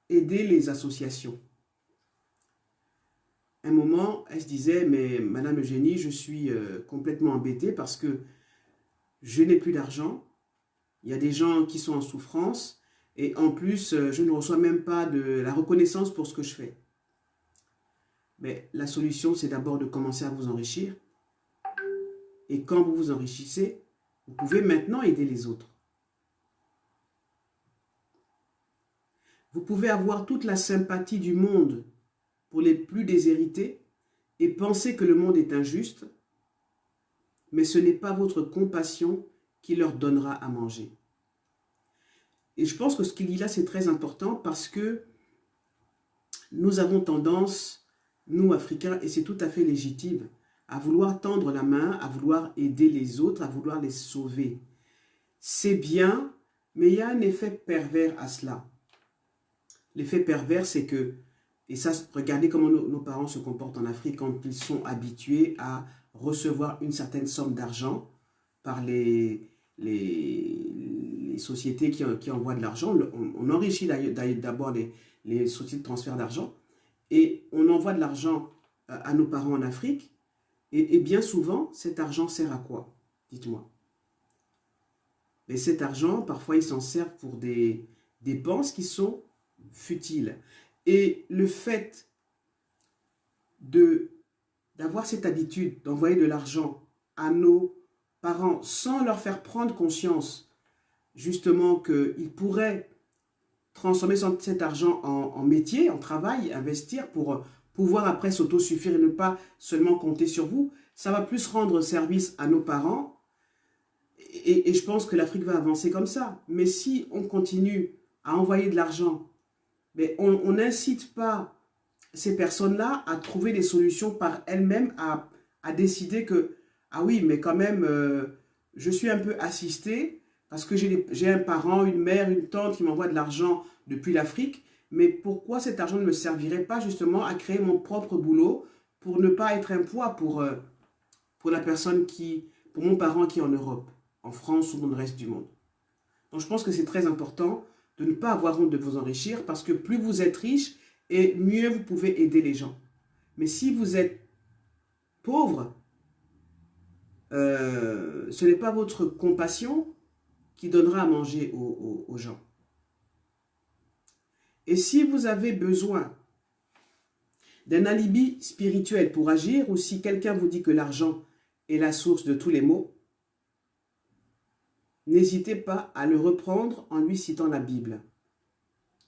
aider les associations. Un moment, elle se disait, mais Madame Eugénie, je suis complètement embêtée parce que je n'ai plus d'argent. Il y a des gens qui sont en souffrance et en plus, je ne reçois même pas de la reconnaissance pour ce que je fais. Mais la solution, c'est d'abord de commencer à vous enrichir. Et quand vous vous enrichissez, vous pouvez maintenant aider les autres. Vous pouvez avoir toute la sympathie du monde pour les plus déshérités et penser que le monde est injuste, mais ce n'est pas votre compassion qui leur donnera à manger. Et je pense que ce qu'il dit là, c'est très important parce que nous avons tendance, nous Africains, et c'est tout à fait légitime, à vouloir tendre la main, à vouloir aider les autres, à vouloir les sauver. C'est bien, mais il y a un effet pervers à cela. L'effet pervers, c'est que, et ça, regardez comment nos parents se comportent en Afrique quand ils sont habitués à recevoir une certaine somme d'argent par les sociétés qui envoient de l'argent. On enrichit d'abord les sociétés de transfert d'argent et on envoie de l'argent à nos parents en Afrique. Et bien souvent, cet argent sert à quoi? Dites-moi. Mais cet argent, parfois, ils s'en servent pour des dépenses qui sont futiles. Et le fait d'avoir cette habitude d'envoyer de l'argent à nos parents sans leur faire prendre conscience justement qu'ils pourraient transformer cet argent en métier, en travail, investir pour pouvoir après s'autosuffire et ne pas seulement compter sur vous. Ça va plus rendre service à nos parents et je pense que l'Afrique va avancer comme ça. Mais si on continue à envoyer de l'argent, mais on n'incite pas ces personnes-là à trouver des solutions par elles-mêmes, à décider que, ah oui, mais quand même, je suis un peu assisté parce que j'ai un parent, une mère, une tante qui m'envoie de l'argent depuis l'Afrique, mais pourquoi cet argent ne me servirait pas justement à créer mon propre boulot pour ne pas être un poids pour la personne pour mon parent qui est en Europe, en France ou dans le reste du monde. Donc je pense que c'est très important de ne pas avoir honte de vous enrichir parce que plus vous êtes riche et mieux vous pouvez aider les gens. Mais si vous êtes pauvre, ce n'est pas votre compassion qui donnera à manger aux gens. Et si vous avez besoin d'un alibi spirituel pour agir, ou si quelqu'un vous dit que l'argent est la source de tous les maux, n'hésitez pas à le reprendre en lui citant la Bible,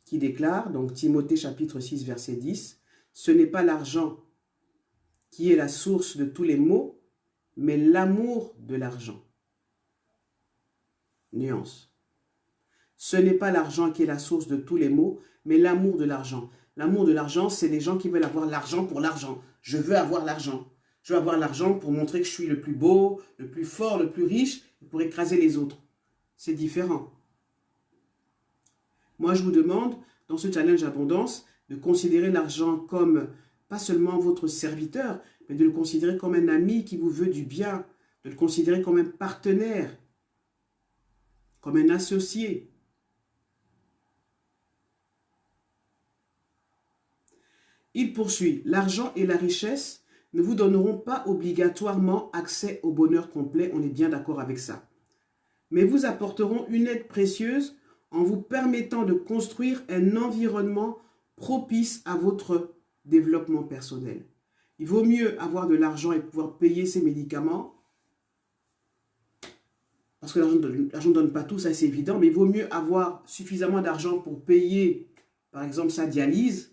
qui déclare, donc Timothée chapitre 6 verset 10, « Ce n'est pas l'argent qui est la source de tous les maux, mais l'amour de l'argent. » Nuance. Ce n'est pas l'argent qui est la source de tous les maux, mais l'amour de l'argent. L'amour de l'argent, c'est les gens qui veulent avoir l'argent pour l'argent. Je veux avoir l'argent. Je veux avoir l'argent pour montrer que je suis le plus beau, le plus fort, le plus riche, pour écraser les autres. C'est différent. Moi, je vous demande, dans ce challenge abondance, de considérer l'argent comme, pas seulement votre serviteur, mais de le considérer comme un ami qui vous veut du bien, de le considérer comme un partenaire, comme un associé. Il poursuit, l'argent et la richesse ne vous donneront pas obligatoirement accès au bonheur complet, on est bien d'accord avec ça. Mais vous apporteront une aide précieuse en vous permettant de construire un environnement propice à votre développement personnel. Il vaut mieux avoir de l'argent et pouvoir payer ses médicaments, parce que l'argent ne donne pas tout, ça c'est évident, mais il vaut mieux avoir suffisamment d'argent pour payer, par exemple, sa dialyse,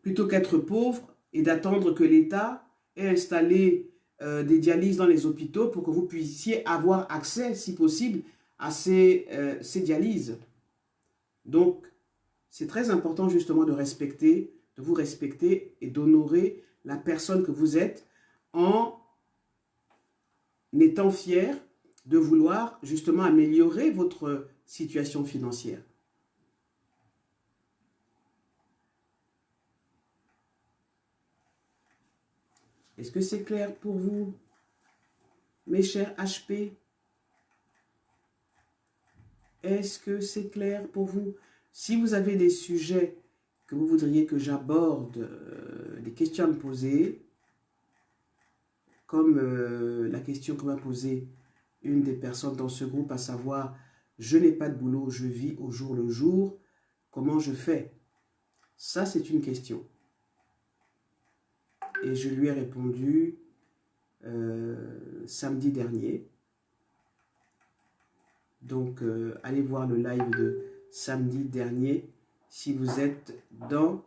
plutôt qu'être pauvre et d'attendre que l'État ait installé des dialyses dans les hôpitaux pour que vous puissiez avoir accès, si possible, à ces dialyses. Donc, c'est très important justement de vous respecter et d'honorer la personne que vous êtes en étant fier de vouloir justement améliorer votre situation financière. Est-ce que c'est clair pour vous, mes chers HP? Est-ce que c'est clair pour vous? Si vous avez des sujets que vous voudriez que j'aborde, des questions à me poser, comme la question que m'a posée une des personnes dans ce groupe, à savoir, je n'ai pas de boulot, je vis au jour le jour, comment je fais? Ça, c'est une question. Et je lui ai répondu samedi dernier. Donc, allez voir le live de samedi dernier si vous êtes dans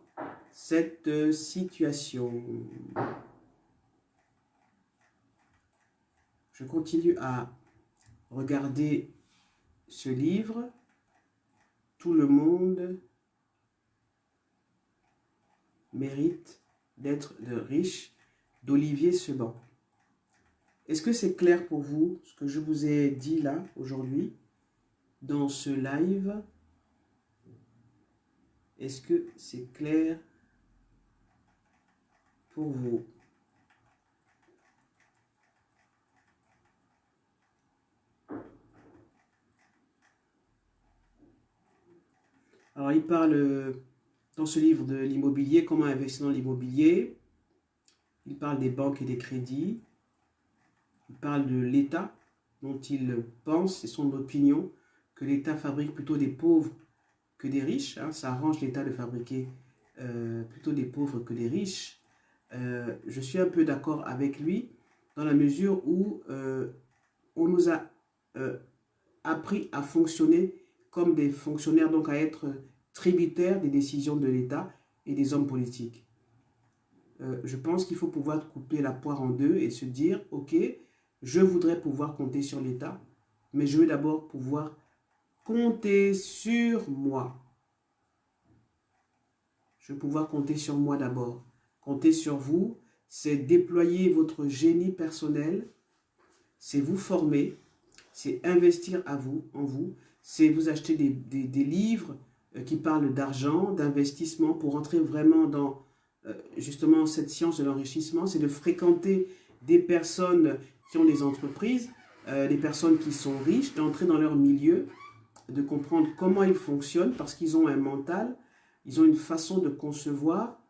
cette situation. Je continue à regarder ce livre, Tout le monde mérite d'être riche, d'Olivier Seban. Est-ce que c'est clair pour vous, ce que je vous ai dit là, aujourd'hui, dans ce live? Est-ce que c'est clair pour vous? Alors, il parle dans ce livre de l'immobilier, comment investir dans l'immobilier. Il parle des banques et des crédits. Il parle de l'État, dont il pense, c'est son opinion, que l'État fabrique plutôt des pauvres que des riches. Hein. Ça arrange l'État de fabriquer plutôt des pauvres que des riches. Je suis un peu d'accord avec lui, dans la mesure où on nous a appris à fonctionner comme des fonctionnaires, donc à être tributaires des décisions de l'État et des hommes politiques. Je pense qu'il faut pouvoir couper la poire en deux et se dire, ok, je voudrais pouvoir compter sur l'État, mais je veux d'abord pouvoir compter sur moi. Je veux pouvoir compter sur moi d'abord. Compter sur vous, c'est déployer votre génie personnel, c'est vous former, c'est investir en vous, c'est vous acheter des livres qui parlent d'argent, d'investissement pour entrer vraiment dans justement cette science de l'enrichissement, c'est de fréquenter des personnes qui ont des entreprises, des personnes qui sont riches, d'entrer dans leur milieu, de comprendre comment ils fonctionnent parce qu'ils ont un mental, ils ont une façon de concevoir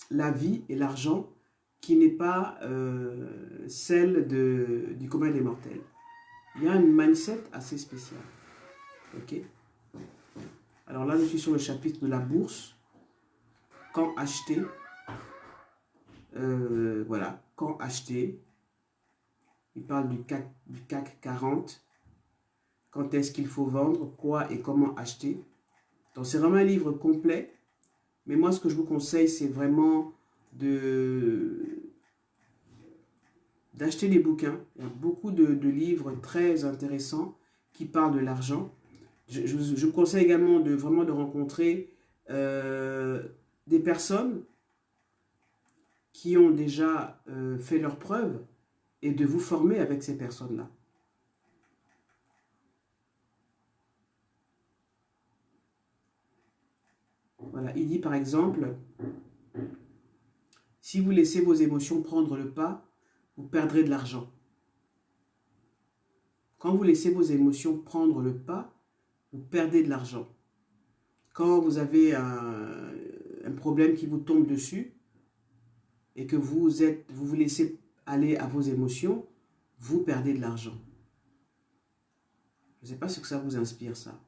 la vie et l'argent qui n'est pas celle du commun des mortels. Il y a une mindset assez spéciale. Ok. Alors là, je suis sur le chapitre de la bourse. Quand acheter. Voilà, quand acheter. Il parle du CAC 40. Quand est-ce qu'il faut vendre, quoi et comment acheter. Donc c'est vraiment un livre complet. Mais moi, ce que je vous conseille, c'est vraiment d'acheter des bouquins. Il y a beaucoup de livres très intéressants qui parlent de l'argent. Je vous conseille également vraiment de rencontrer des personnes qui ont déjà fait leurs preuves et de vous former avec ces personnes-là. Voilà, il dit par exemple, si vous laissez vos émotions prendre le pas, vous perdrez de l'argent. Quand vous laissez vos émotions prendre le pas, vous perdez de l'argent. Quand vous avez un problème qui vous tombe dessus et que vous vous laissez aller à vos émotions, vous perdez de l'argent. Je ne sais pas ce que ça vous inspire, ça.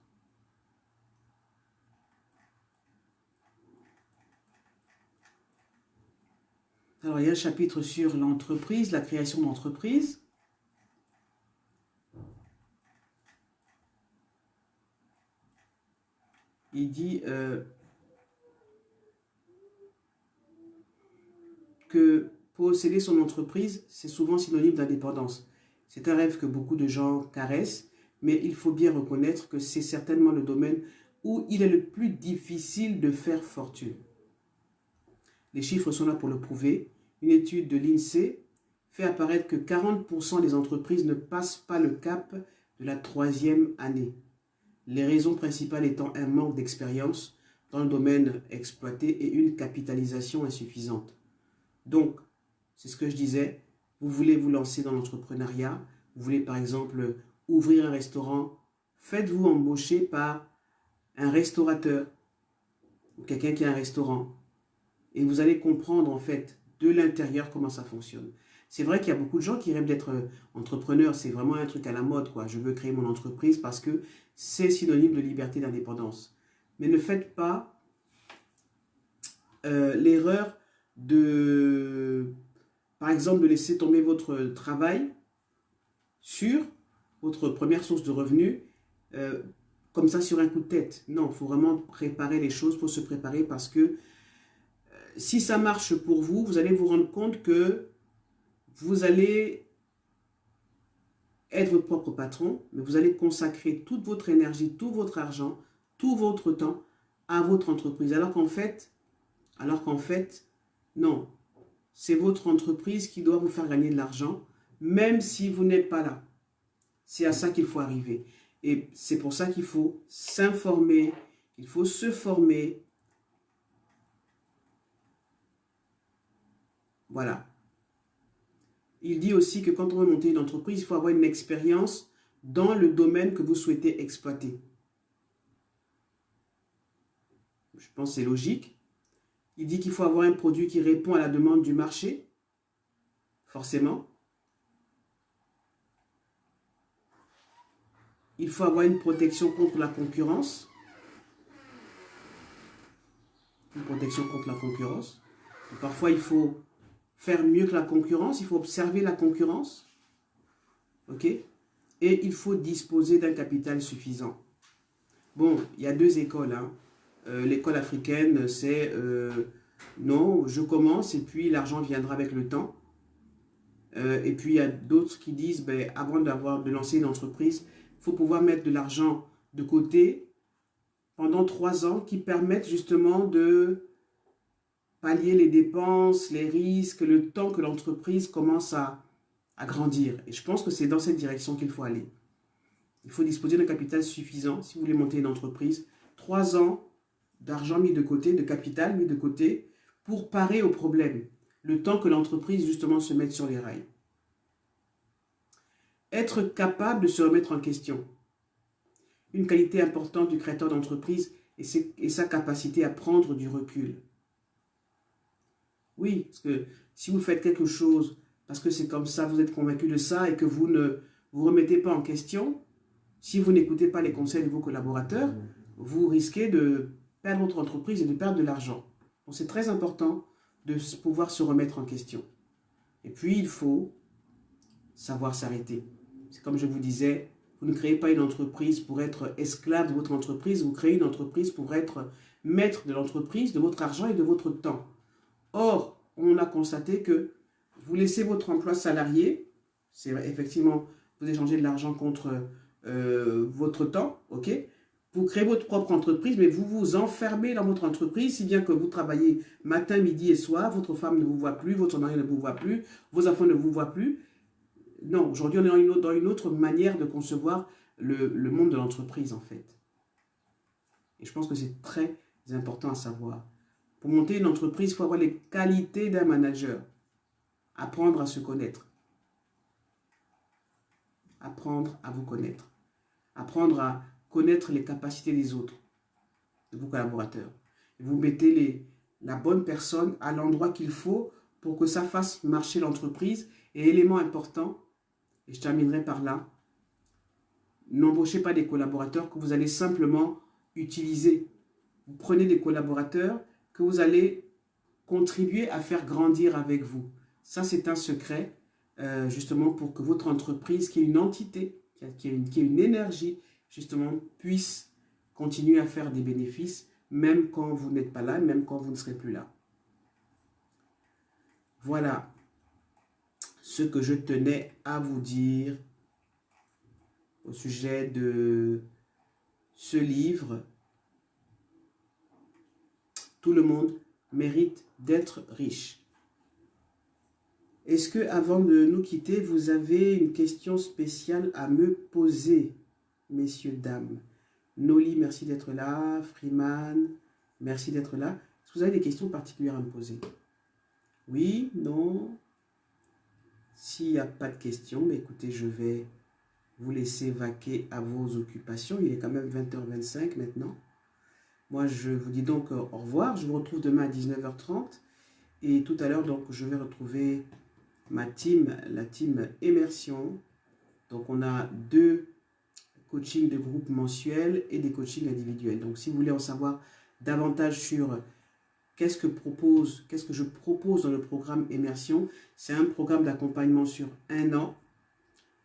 Alors, il y a un chapitre sur l'entreprise, la création d'entreprise. Il dit que posséder son entreprise, c'est souvent synonyme d'indépendance. C'est un rêve que beaucoup de gens caressent, mais il faut bien reconnaître que c'est certainement le domaine où il est le plus difficile de faire fortune. Les chiffres sont là pour le prouver. Une étude de l'INSEE fait apparaître que 40% des entreprises ne passent pas le cap de la 3e année. Les raisons principales étant un manque d'expérience dans le domaine exploité et une capitalisation insuffisante. Donc, c'est ce que je disais, vous voulez vous lancer dans l'entrepreneuriat, vous voulez par exemple ouvrir un restaurant, faites-vous embaucher par un restaurateur ou quelqu'un qui a un restaurant et vous allez comprendre en fait de l'intérieur comment ça fonctionne. C'est vrai qu'il y a beaucoup de gens qui rêvent d'être entrepreneurs, c'est vraiment un truc à la mode, quoi. Je veux créer mon entreprise parce que c'est synonyme de liberté, d'indépendance. Mais ne faites pas l'erreur par exemple, de laisser tomber votre travail sur votre première source de revenus, comme ça sur un coup de tête. Non, il faut vraiment préparer les choses, il faut se préparer parce que si ça marche pour vous, vous allez vous rendre compte que vous allez être votre propre patron, mais vous allez consacrer toute votre énergie, tout votre argent, tout votre temps à votre entreprise. Alors qu'en fait, non, c'est votre entreprise qui doit vous faire gagner de l'argent, même si vous n'êtes pas là. C'est à ça qu'il faut arriver. Et c'est pour ça qu'il faut s'informer, il faut se former. Voilà. Il dit aussi que quand on veut monter une entreprise, il faut avoir une expérience dans le domaine que vous souhaitez exploiter. Je pense que c'est logique. Il dit qu'il faut avoir un produit qui répond à la demande du marché, forcément. Il faut avoir une protection contre la concurrence. Une protection contre la concurrence. Et parfois, il faut faire mieux que la concurrence. Il faut observer la concurrence. OK? et il faut disposer d'un capital suffisant. Bon, il y a deux écoles. Hein. L'école africaine, c'est non, je commence et puis l'argent viendra avec le temps. Et puis il y a d'autres qui disent, ben, avant de lancer une entreprise, il faut pouvoir mettre de l'argent de côté pendant 3 ans qui permettent justement de pallier les dépenses, les risques, le temps que l'entreprise commence à grandir. Et je pense que c'est dans cette direction qu'il faut aller. Il faut disposer d'un capital suffisant si vous voulez monter une entreprise. 3 ans d'argent mis de côté, de capital mis de côté pour parer au problème. Le temps que l'entreprise justement se mette sur les rails. Être capable de se remettre en question. Une qualité importante du créateur d'entreprise est sa capacité à prendre du recul. Oui, parce que si vous faites quelque chose parce que c'est comme ça, vous êtes convaincu de ça et que vous ne vous remettez pas en question, si vous n'écoutez pas les conseils de vos collaborateurs, vous risquez de perdre votre entreprise et de perdre de l'argent. Donc c'est très important de pouvoir se remettre en question. Et puis il faut savoir s'arrêter. C'est comme je vous disais, vous ne créez pas une entreprise pour être esclave de votre entreprise, vous créez une entreprise pour être maître de l'entreprise, de votre argent et de votre temps. Or, on a constaté que vous laissez votre emploi salarié, c'est effectivement, vous échangez de l'argent contre votre temps, ok? Vous créez votre propre entreprise, mais vous vous enfermez dans votre entreprise, si bien que vous travaillez matin, midi et soir, votre femme ne vous voit plus, votre mari ne vous voit plus, vos enfants ne vous voient plus. Non, aujourd'hui, on est dans une autre manière de concevoir le monde de l'entreprise, en fait. Et je pense que c'est très important à savoir. Pour monter une entreprise, il faut avoir les qualités d'un manager. Apprendre à se connaître. Apprendre à vous connaître. Apprendre à connaître les capacités des autres, de vos collaborateurs. Et vous mettez la bonne personne à l'endroit qu'il faut pour que ça fasse marcher l'entreprise. Et élément important, et je terminerai par là, n'embauchez pas des collaborateurs que vous allez simplement utiliser. Vous prenez des collaborateurs que vous allez contribuer à faire grandir avec vous. Ça, c'est un secret, justement, pour que votre entreprise, qui est une entité, qui est une énergie, justement, puisse continuer à faire des bénéfices, même quand vous n'êtes pas là, même quand vous ne serez plus là. Voilà ce que je tenais à vous dire au sujet de ce livre. Tout le monde mérite d'être riche. Est-ce que, avant de nous quitter, vous avez une question spéciale à me poser, messieurs, dames? Noli, merci d'être là. Freeman, merci d'être là. Est-ce que vous avez des questions particulières à me poser? Oui, non? S'il n'y a pas de questions, écoutez, je vais vous laisser vaquer à vos occupations. Il est quand même 20h25 maintenant. Moi, je vous dis donc au revoir. Je vous retrouve demain à 19h30. Et tout à l'heure, donc, je vais retrouver ma team, la team Immersion. Donc, on a 2 coachings de groupe mensuels et des coachings individuels. Donc, si vous voulez en savoir davantage sur qu'est-ce que je propose dans le programme Immersion, c'est un programme d'accompagnement sur 1 an.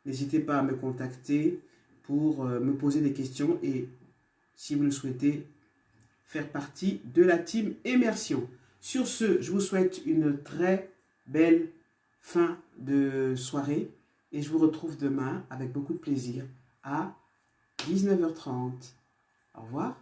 N'hésitez pas à me contacter pour me poser des questions et, si vous le souhaitez, faire partie de la team Immersion. Sur ce, je vous souhaite une très belle fin de soirée et je vous retrouve demain avec beaucoup de plaisir à 19h30. Au revoir.